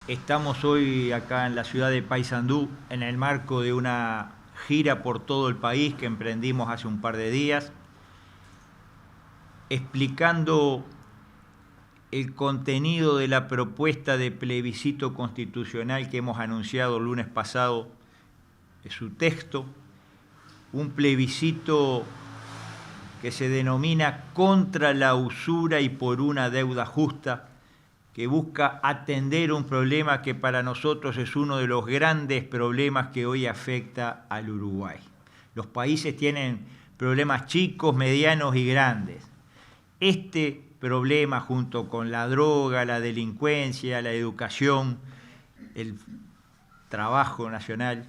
Estamos hoy acá en la ciudad de Paysandú en el marco de una gira por todo el país que emprendimos hace un par de días, explicando el contenido de la propuesta de plebiscito constitucional que hemos anunciado el lunes pasado, su texto, un plebiscito que se denomina contra la usura y por una deuda justa, que busca atender un problema que para nosotros es uno de los grandes problemas que hoy afecta al Uruguay. Los países tienen problemas chicos, medianos y grandes. Este problema, junto con la droga, la delincuencia, la educación, el trabajo nacional,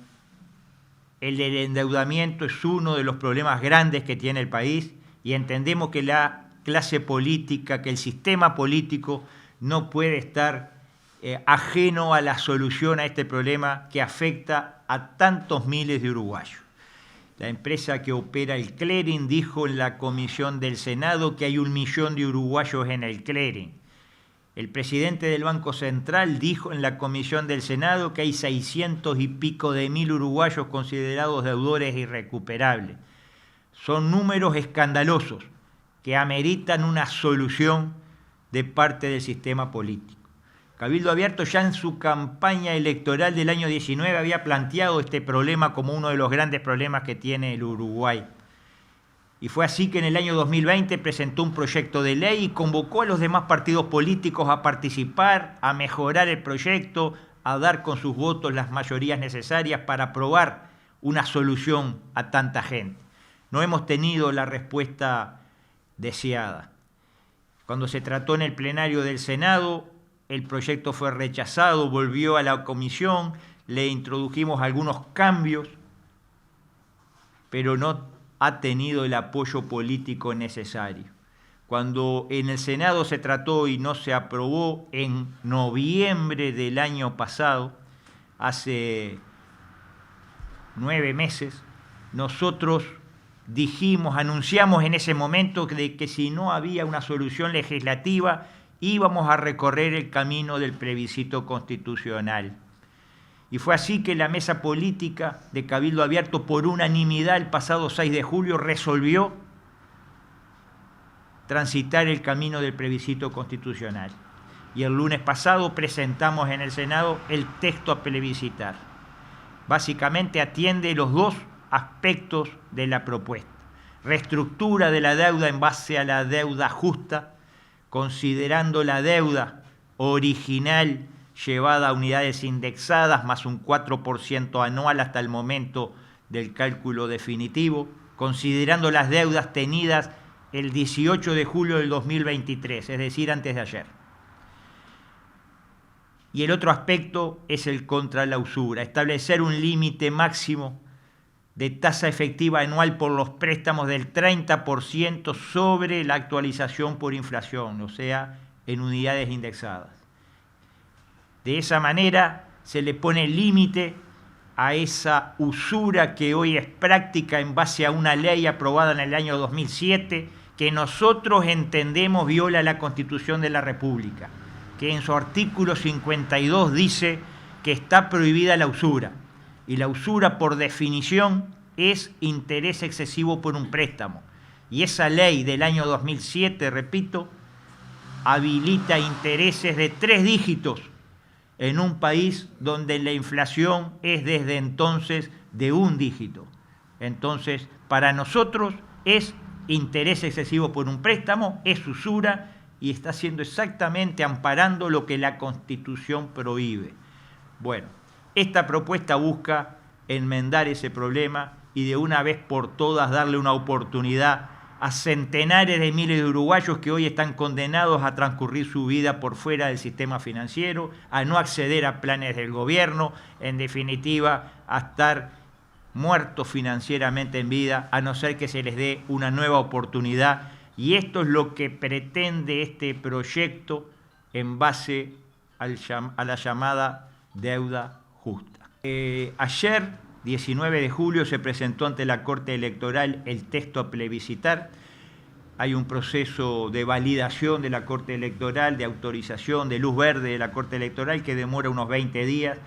el del endeudamiento es uno de los problemas grandes que tiene el país y entendemos que la clase política, que el sistema político no puede estar ajeno a la solución a este problema que afecta a tantos miles de uruguayos. La empresa que opera el clearing dijo en la comisión del Senado que hay 1 millón de uruguayos en el clearing. El presidente del Banco Central dijo en la comisión del Senado que hay 600 y pico de mil uruguayos considerados deudores irrecuperables. Son números escandalosos que ameritan una solución de parte del sistema político. Cabildo Abierto ya en su campaña electoral del año 19 había planteado este problema como uno de los grandes problemas que tiene el Uruguay. Y fue así que en el año 2020 presentó un proyecto de ley y convocó a los demás partidos políticos a participar, a mejorar el proyecto, a dar con sus votos las mayorías necesarias para aprobar una solución a tanta gente. No hemos tenido la respuesta deseada. Cuando se trató en el plenario del Senado, el proyecto fue rechazado, volvió a la comisión, le introdujimos algunos cambios, pero no ha tenido el apoyo político necesario. Cuando en el Senado se trató y no se aprobó en noviembre del año pasado, hace 9 meses, nosotros anunciamos en ese momento de que si no había una solución legislativa íbamos a recorrer el camino del plebiscito constitucional. Y fue así que la mesa política de Cabildo Abierto, por unanimidad el pasado 6 de julio, resolvió transitar el camino del plebiscito constitucional. Y el lunes pasado presentamos en el Senado el texto a plebiscitar. Básicamente atiende los dos aspectos de la propuesta. Reestructura de la deuda en base a la deuda justa, considerando la deuda original llevada a unidades indexadas más un 4% anual hasta el momento del cálculo definitivo, considerando las deudas tenidas el 18 de julio del 2023, es decir, antes de ayer. Y el otro aspecto es el contra la usura, establecer un límite máximo de tasa efectiva anual por los préstamos del 30% sobre la actualización por inflación, o sea, en unidades indexadas. De esa manera se le pone límite a esa usura que hoy es práctica en base a una ley aprobada en el año 2007, que nosotros entendemos viola la Constitución de la República, que en su artículo 52 dice que está prohibida la usura. Y la usura, por definición, es interés excesivo por un préstamo. Y esa ley del año 2007, repito, habilita intereses de 3 dígitos en un país donde la inflación es desde entonces de 1 dígito. Entonces, para nosotros es interés excesivo por un préstamo, es usura y está siendo exactamente amparando lo que la Constitución prohíbe. Bueno, esta propuesta busca enmendar ese problema y de una vez por todas darle una oportunidad a centenares de miles de uruguayos que hoy están condenados a transcurrir su vida por fuera del sistema financiero, a no acceder a planes del gobierno, en definitiva, a estar muertos financieramente en vida, a no ser que se les dé una nueva oportunidad. Y esto es lo que pretende este proyecto en base a la llamada deuda justa. Ayer, 19 de julio, se presentó ante la Corte Electoral el texto a plebiscitar. hay un proceso de validación de la Corte Electoral, de autorización, de luz verde de la Corte Electoral que demora unos 20 días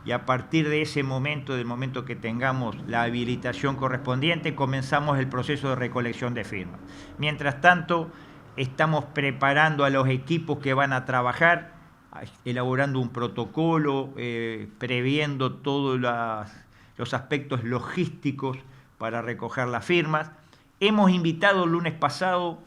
y a partir de ese momento, del momento que tengamos la habilitación correspondiente, comenzamos el proceso de recolección de firmas. Mientras tanto, estamos preparando a los equipos que van a trabajar, elaborando un protocolo, previendo todos los aspectos logísticos para recoger las firmas. Hemos invitado el lunes pasado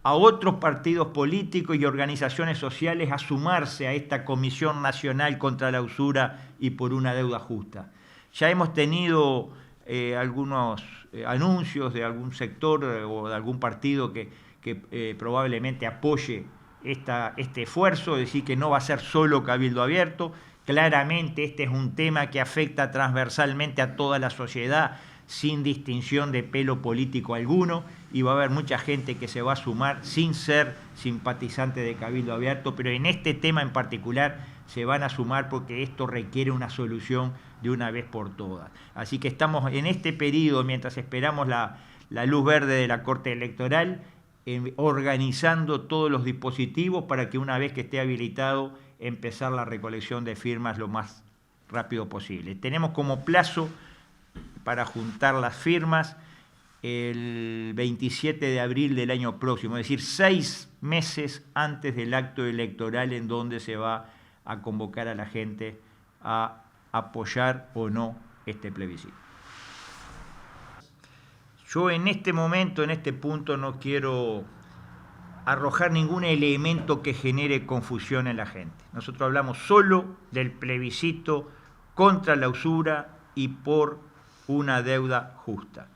a otros partidos políticos y organizaciones sociales a sumarse a esta Comisión Nacional contra la Usura y por una Deuda Justa. Ya hemos tenido algunos anuncios de algún sector o de algún partido que probablemente apoye este esfuerzo, es decir, que no va a ser solo Cabildo Abierto. Claramente este es un tema que afecta transversalmente a toda la sociedad, sin distinción de pelo político alguno, y va a haber mucha gente que se va a sumar sin ser simpatizante de Cabildo Abierto, pero en este tema en particular se van a sumar porque esto requiere una solución de una vez por todas. Así que estamos en este periodo, mientras esperamos la luz verde de la Corte Electoral, organizando todos los dispositivos para que una vez que esté habilitado, empezar la recolección de firmas lo más rápido posible. Tenemos como plazo para juntar las firmas el 27 de abril del año próximo, es decir, 6 meses antes del acto electoral en donde se va a convocar a la gente a apoyar o no este plebiscito. Yo en este momento, en este punto, no quiero arrojar ningún elemento que genere confusión en la gente. Nosotros hablamos solo del plebiscito contra la usura y por una deuda justa.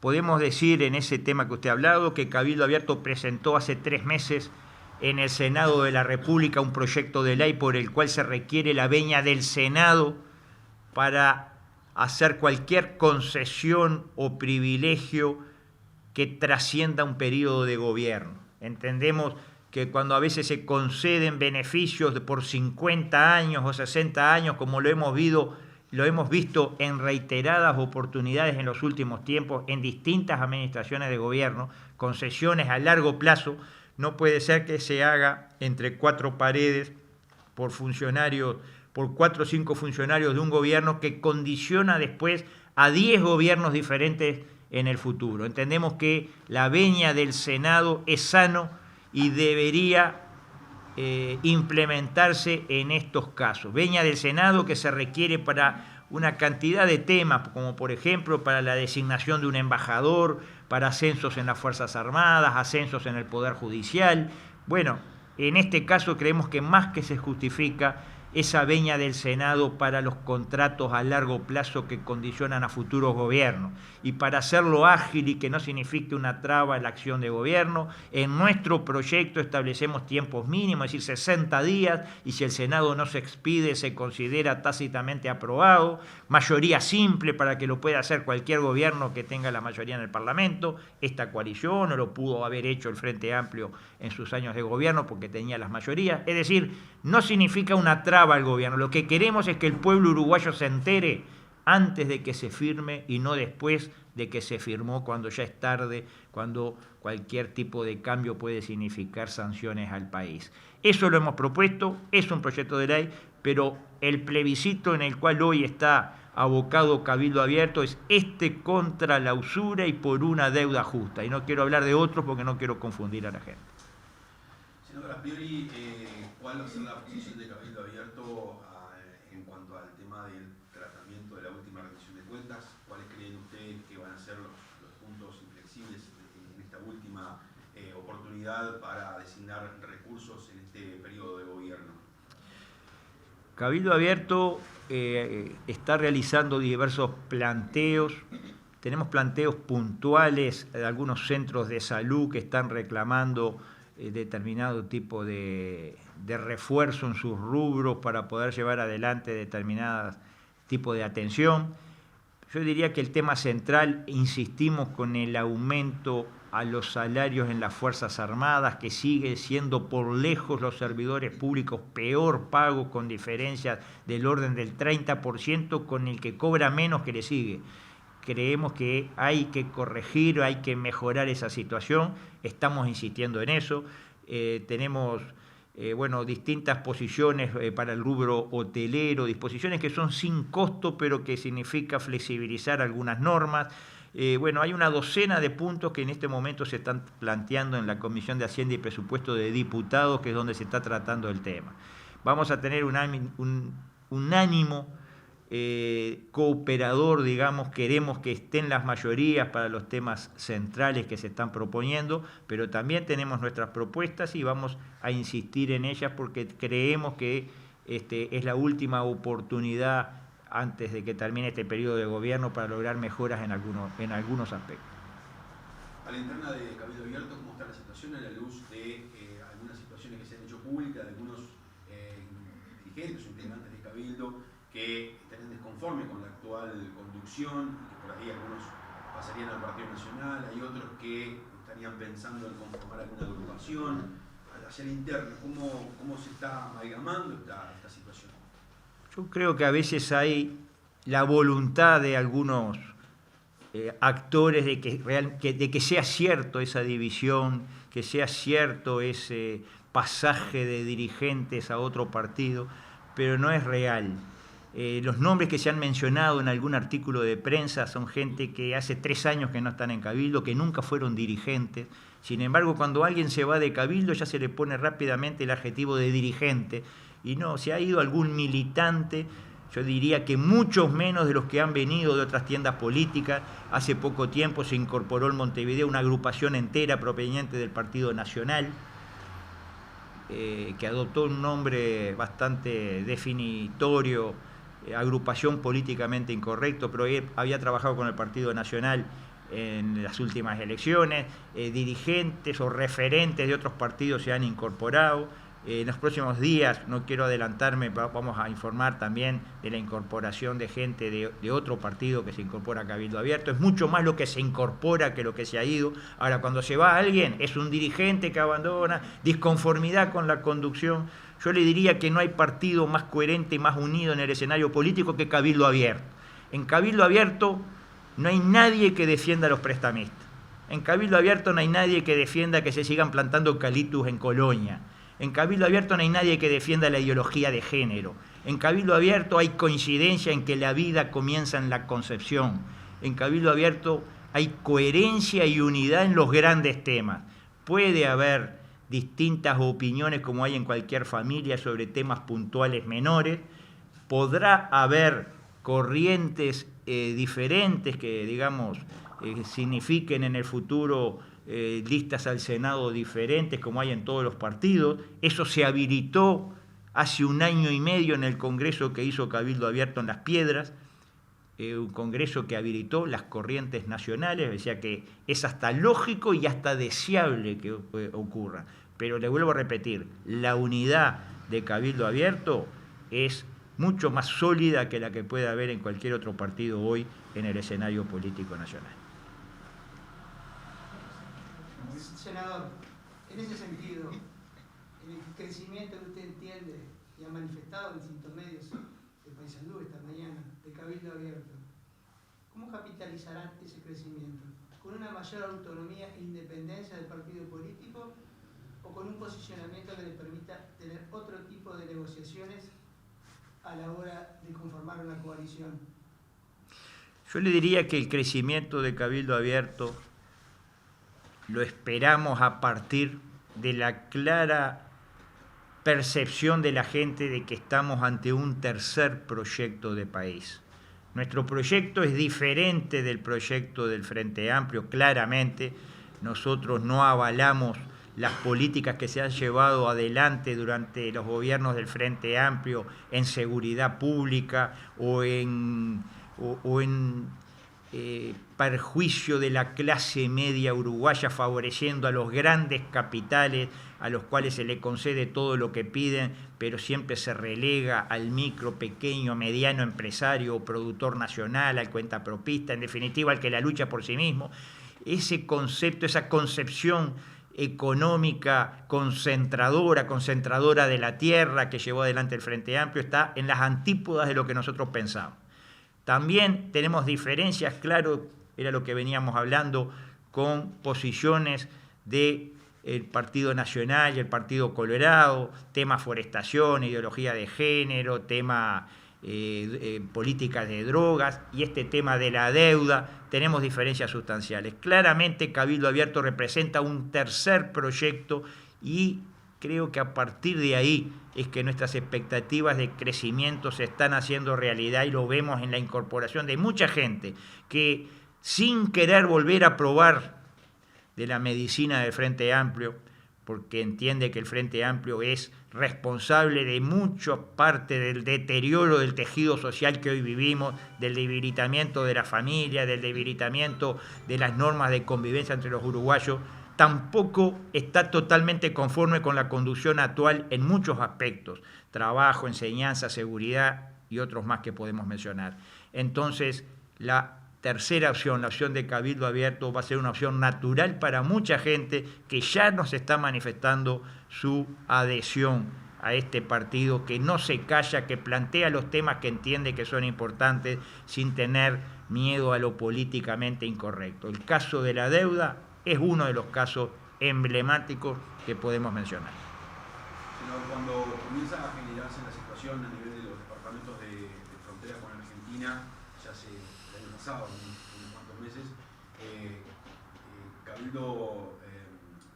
Podemos decir en ese tema que usted ha hablado que Cabildo Abierto presentó hace 3 meses en el Senado de la República un proyecto de ley por el cual se requiere la venia del Senado para hacer cualquier concesión o privilegio que trascienda un periodo de gobierno. Entendemos que cuando a veces se conceden beneficios por 50 años o 60 años, como lo hemos visto en reiteradas oportunidades en los últimos tiempos en distintas administraciones de gobierno, concesiones a largo plazo, no puede ser que se haga entre 4 paredes por funcionarios, por 4 o 5 funcionarios de un gobierno que condiciona después a 10 gobiernos diferentes en el futuro. Entendemos que la venia del Senado es sano y debería implementarse en estos casos. Venia del Senado que se requiere para una cantidad de temas, como por ejemplo para la designación de un embajador, para ascensos en las Fuerzas Armadas, ascensos en el Poder Judicial. Bueno, en este caso creemos que más que se justifica esa venia del Senado para los contratos a largo plazo que condicionan a futuros gobiernos. Y para hacerlo ágil y que no signifique una traba en la acción de gobierno, en nuestro proyecto establecemos tiempos mínimos, es decir, 60 días, y si el Senado no se expide, se considera tácitamente aprobado. Mayoría simple para que lo pueda hacer cualquier gobierno que tenga la mayoría en el Parlamento. Esta coalición no lo pudo haber hecho el Frente Amplio en sus años de gobierno porque tenía las mayorías. Es decir, no significa una traba al gobierno. Lo que queremos es que el pueblo uruguayo se entere antes de que se firme y no después de que se firmó, cuando ya es tarde, cuando cualquier tipo de cambio puede significar sanciones al país. Eso lo hemos propuesto, es un proyecto de ley, pero el plebiscito en el cual hoy está abocado Cabildo Abierto es este contra la usura y por una deuda justa. Y no quiero hablar de otros porque no quiero confundir a la gente. Senador, a priori, ¿cuál va a ser la posición de Cabildo Abierto en cuanto al tema del tratamiento de la última rendición de cuentas? ¿Cuáles creen ustedes que van a ser los puntos inflexibles en esta última oportunidad para designar recursos en este periodo de gobierno? Cabildo Abierto está realizando diversos planteos. Tenemos planteos puntuales de algunos centros de salud que están reclamando determinado tipo de refuerzo en sus rubros para poder llevar adelante determinados tipos de atención. Yo diría que el tema central, insistimos con el aumento a los salarios en las Fuerzas Armadas, que sigue siendo por lejos los servidores públicos peor pagos, con diferencias del orden del 30% con el que cobra menos que le sigue. creemos que hay que corregir, hay que mejorar esa situación, estamos insistiendo en eso. Tenemos distintas posiciones para el rubro hotelero, disposiciones que son sin costo, pero que significa flexibilizar algunas normas. Hay una docena de puntos que en este momento se están planteando en la Comisión de Hacienda y Presupuesto de Diputados, que es donde se está tratando el tema. Vamos a tener un ánimo cooperador, digamos, queremos que estén las mayorías para los temas centrales que se están proponiendo, pero también tenemos nuestras propuestas y vamos a insistir en ellas porque creemos que es la última oportunidad antes de que termine este periodo de gobierno para lograr mejoras en algunos aspectos. A la interna de Cabildo Abierto, ¿cómo está la situación a la luz de algunas situaciones que se han hecho públicas, de algunos dirigentes o integrantes de Cabildo que estarían desconformes con la actual conducción, y que por ahí algunos pasarían al Partido Nacional, hay otros que estarían pensando en conformar alguna agrupación? Hacia la interna, ¿cómo se está amalgamando esta situación? Yo creo que a veces hay la voluntad de algunos actores de que sea cierto esa división, que sea cierto ese pasaje de dirigentes a otro partido, pero no es real. Los nombres que se han mencionado en algún artículo de prensa son gente que hace 3 años que no están en Cabildo, que nunca fueron dirigentes. Sin embargo, cuando alguien se va de Cabildo ya se le pone rápidamente el adjetivo de dirigente. Y no, se ha ido algún militante, yo diría que muchos menos de los que han venido de otras tiendas políticas. Hace poco tiempo se incorporó en Montevideo una agrupación entera proveniente del Partido Nacional, que adoptó un nombre bastante definitorio, agrupación políticamente incorrecto, pero había trabajado con el Partido Nacional en las últimas elecciones. Dirigentes o referentes de otros partidos se han incorporado. En los próximos días, no quiero adelantarme, vamos a informar también de la incorporación de gente de otro partido que se incorpora a Cabildo Abierto. Es mucho más lo que se incorpora que lo que se ha ido. Ahora, cuando se va alguien, es un dirigente que abandona, disconformidad con la conducción. Yo le diría que no hay partido más coherente y más unido en el escenario político que Cabildo Abierto. En Cabildo Abierto no hay nadie que defienda a los prestamistas. En Cabildo Abierto no hay nadie que defienda que se sigan plantando eucaliptus en Colonia. En Cabildo Abierto no hay nadie que defienda la ideología de género. En Cabildo Abierto hay coincidencia en que la vida comienza en la concepción. En Cabildo Abierto hay coherencia y unidad en los grandes temas. Puede haber distintas opiniones como hay en cualquier familia sobre temas puntuales menores. Podrá haber corrientes diferentes que, digamos, signifiquen en el futuro listas al Senado diferentes como hay en todos los partidos. Eso se habilitó hace 1 año y medio en el congreso que hizo Cabildo Abierto en Las Piedras, un congreso que habilitó las corrientes nacionales, decía que es hasta lógico y hasta deseable que ocurra. Pero le vuelvo a repetir, la unidad de Cabildo Abierto es mucho más sólida que la que puede haber en cualquier otro partido hoy en el escenario político nacional. Senador, en ese sentido, en el crecimiento que usted entiende y ha manifestado en distintos medios de Paysandú esta mañana, de Cabildo Abierto, ¿cómo capitalizarán ese crecimiento? ¿Con una mayor autonomía e independencia del partido político o con un posicionamiento que le permita tener otro tipo de negociaciones a la hora de conformar una coalición? Yo le diría que el crecimiento de Cabildo Abierto lo esperamos a partir de la clara percepción de la gente de que estamos ante un tercer proyecto de país. Nuestro proyecto es diferente del proyecto del Frente Amplio, claramente. Nosotros no avalamos las políticas que se han llevado adelante durante los gobiernos del Frente Amplio en seguridad pública o en perjuicio de la clase media uruguaya, favoreciendo a los grandes capitales a los cuales se le concede todo lo que piden, pero siempre se relega al micro, pequeño, mediano empresario o productor nacional, al cuentapropista, en definitiva al que la lucha por sí mismo. Ese concepto, esa concepción económica concentradora de la tierra que llevó adelante el Frente Amplio está en las antípodas de lo que nosotros pensamos. También tenemos diferencias, claro, era lo que veníamos hablando, con posiciones del Partido Nacional y el Partido Colorado, tema forestación, ideología de género, tema políticas de drogas y este tema de la deuda. Tenemos diferencias sustanciales. Claramente Cabildo Abierto representa un tercer proyecto y creo que a partir de ahí es que nuestras expectativas de crecimiento se están haciendo realidad y lo vemos en la incorporación de mucha gente que, sin querer volver a probar de la medicina del Frente Amplio, porque entiende que el Frente Amplio es responsable de mucha parte del deterioro del tejido social que hoy vivimos, del debilitamiento de la familia, del debilitamiento de las normas de convivencia entre los uruguayos, tampoco está totalmente conforme con la conducción actual en muchos aspectos, trabajo, enseñanza, seguridad y otros más que podemos mencionar. Entonces, la tercera opción, la opción de Cabildo Abierto, va a ser una opción natural para mucha gente que ya nos está manifestando su adhesión a este partido, que no se calla, que plantea los temas que entiende que son importantes sin tener miedo a lo políticamente incorrecto. El caso de la deuda es uno de los casos emblemáticos que podemos mencionar. Senador, cuando comienza a generarse la situación a nivel de los departamentos de frontera con Argentina, ya hace el año pasado, unos cuantos meses, Cabildo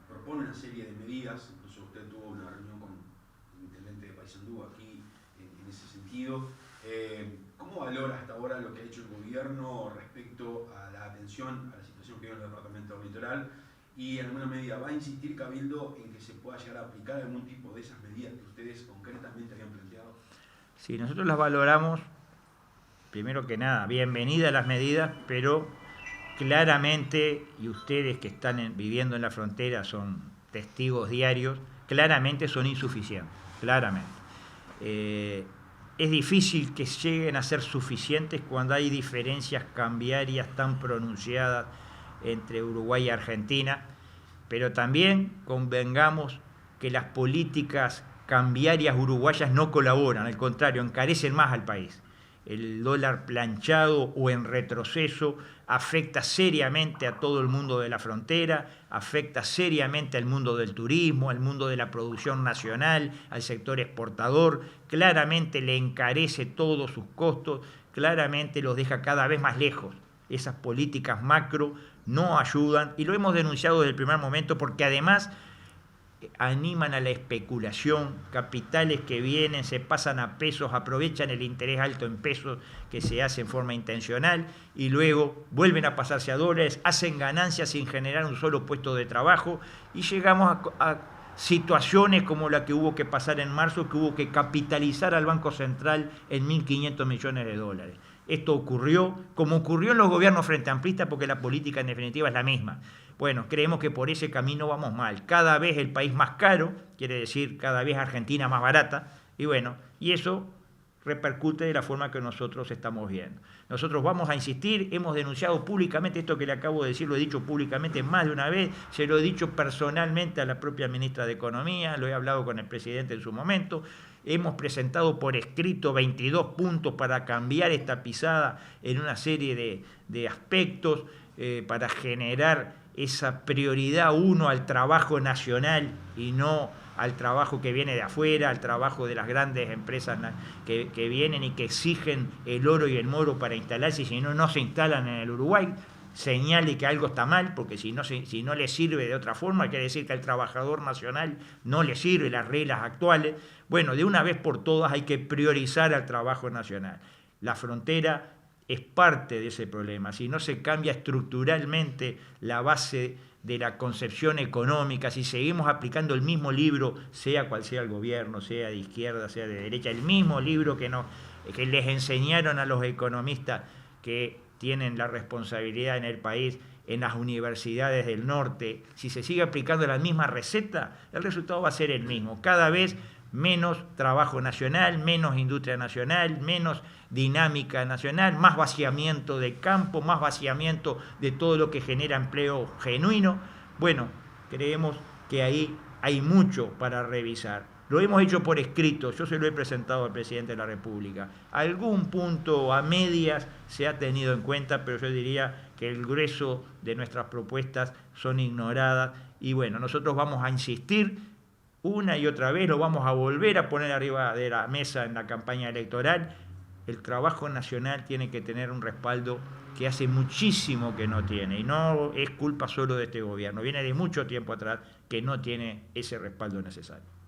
propone una serie de medidas, incluso usted tuvo una reunión con el intendente de Paysandú aquí en ese sentido. ¿Cómo valora hasta ahora lo que ha hecho el gobierno respecto a la atención a la situación que vive en el departamento del litoral? Y en alguna medida, ¿va a insistir Cabildo en que se pueda llegar a aplicar algún tipo de esas medidas que ustedes concretamente habían planteado? Sí, nosotros las valoramos, primero que nada, bienvenidas las medidas, pero claramente, y ustedes que están viviendo en la frontera son testigos diarios, claramente son insuficientes, claramente. Es difícil que lleguen a ser suficientes cuando hay diferencias cambiarias tan pronunciadas entre Uruguay y Argentina, pero también convengamos que las políticas cambiarias uruguayas no colaboran, al contrario, encarecen más al país. El dólar planchado o en retroceso afecta seriamente a todo el mundo de la frontera, afecta seriamente al mundo del turismo, al mundo de la producción nacional, al sector exportador, claramente le encarece todos sus costos, claramente los deja cada vez más lejos. Esas políticas macro no ayudan y lo hemos denunciado desde el primer momento porque además animan a la especulación, capitales que vienen, se pasan a pesos, aprovechan el interés alto en pesos que se hace en forma intencional y luego vuelven a pasarse a dólares, hacen ganancias sin generar un solo puesto de trabajo y llegamos a situaciones como la que hubo que pasar en marzo, que hubo que capitalizar al Banco Central en 1.500 millones de dólares. Esto ocurrió, como ocurrió en los gobiernos frente amplistas, porque la política en definitiva es la misma. Bueno, creemos que por ese camino vamos mal. Cada vez el país más caro, quiere decir cada vez Argentina más barata, y bueno, y eso repercute de la forma que nosotros estamos viendo. Nosotros vamos a insistir, hemos denunciado públicamente esto que le acabo de decir, lo he dicho públicamente más de una vez, se lo he dicho personalmente a la propia ministra de Economía, lo he hablado con el presidente en su momento, hemos presentado por escrito 22 puntos para cambiar esta pisada en una serie de aspectos, para generar esa prioridad uno al trabajo nacional y no al trabajo que viene de afuera, al trabajo de las grandes empresas que vienen y que exigen el oro y el moro para instalarse y si no, no se instalan en el Uruguay, señale que algo está mal, porque si no le sirve de otra forma, quiere decir que al trabajador nacional no le sirven las reglas actuales. Bueno, de una vez por todas hay que priorizar al trabajo nacional. La frontera es parte de ese problema. Si no se cambia estructuralmente la base de la concepción económica, si seguimos aplicando el mismo libro, sea cual sea el gobierno, sea de izquierda, sea de derecha, el mismo libro que les enseñaron a los economistas que tienen la responsabilidad en el país, en las universidades del norte, si se sigue aplicando la misma receta, el resultado va a ser el mismo. Cada vez menos trabajo nacional, menos industria nacional, menos dinámica nacional, más vaciamiento de campo, más vaciamiento de todo lo que genera empleo genuino. Bueno, creemos que ahí hay mucho para revisar. Lo hemos hecho por escrito, yo se lo he presentado al presidente de la República. Algún punto a medias se ha tenido en cuenta, pero yo diría que el grueso de nuestras propuestas son ignoradas. Y bueno, nosotros vamos a insistir una y otra vez, lo vamos a volver a poner arriba de la mesa en la campaña electoral. El trabajo nacional tiene que tener un respaldo que hace muchísimo que no tiene, y no es culpa solo de este gobierno, viene de mucho tiempo atrás que no tiene ese respaldo necesario.